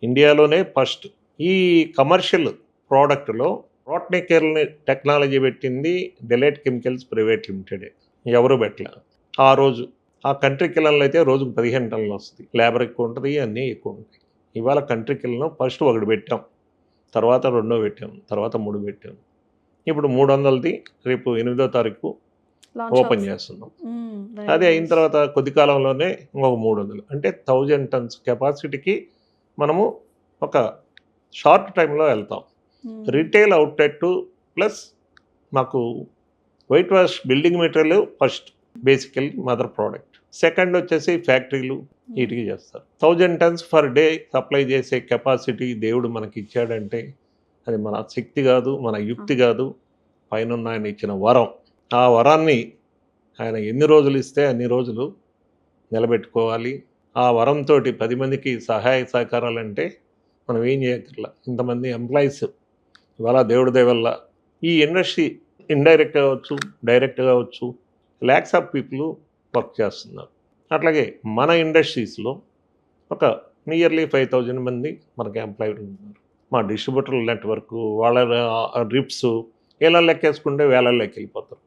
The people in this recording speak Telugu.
ఇండియాలోనే ఫస్ట్ ఈ కమర్షియల్ ప్రోడక్ట్‌లో రోట్నికెల్‌ని టెక్నాలజీ పెట్టింది డెలైట్ కెమికల్స్ ప్రైవేట్ లిమిటెడే. ఎవరు పెట్టలా. ఆ రోజు ఆ కంట్రీ కిల్లన్‌లో అయితే రోజుకు 15 టన్నులు వస్తది. లేబర్ ఎక్కువ ఉంటది. అన్నీ ఎక్కువ ఉంటాయి. ఇవాళ కంట్రీ కిల్లను ఫస్ట్ ఒకటి పెట్టాం. తర్వాత రెండో పెట్టాం. తర్వాత 3 పెట్టాం. ఇప్పుడు 300ది రేపు 8దో తారీఖు లాంచ్ ఓపెన్ అవుతుంది. చేస్తున్నాం. వెరీ అది అయిన నైస్. తర్వాత కొద్ది కాలంలోనే ఇంకొక 300 అంటే 1000 టన్స్ కెపాసిటీకి మనము ఒక షార్ట్ టైంలో వెళ్తాం. రిటైల్ అవుట్లెట్ ప్లస్ మాకు white wash building material first బేసికల్ మదర్ ప్రోడక్ట్. సెకండ్ వచ్చేసి ఫ్యాక్టరీలు వీటికి చేస్తారు. 1000 టన్స్ పర్ డే సప్లై చేసే కెపాసిటీ దేవుడు మనకి ఇచ్చాడంటే అది మన శక్తి కాదు, మన యుక్తి కాదు, పైన ఆయన ఇచ్చిన వరం. ఆ వరాన్ని ఆయన ఎన్ని రోజులు ఇస్తే అన్ని రోజులు నిలబెట్టుకోవాలి. ఆ వరంతో 10 మందికి సహాయ సహకారాలంటే మనం ఏం చేయక్కర్లా. ఇంతమంది ఎంప్లాయీస్ ఇవాళ దేవుడి దయ వల్ల ఈ ఇండస్ట్రీ ఇండైరెక్ట్ కావచ్చు, డైరెక్ట్ కావచ్చు, ల్యాక్స్ ఆఫ్ పీపుల్ వర్క్ చేస్తున్నారు. అట్లాగే మన ఇండస్ట్రీస్లో ఒక నియర్లీ 5000 మంది మనకి ఎంప్లాయిడ్ ఉన్నారు. మా డిస్ట్రిబ్యూటర్ల నెట్వర్క్ వాళ్ళ రిప్స్ ఇలా లెక్కేసుకుంటే వేలల్లోకి వెళ్ళిపోతారు.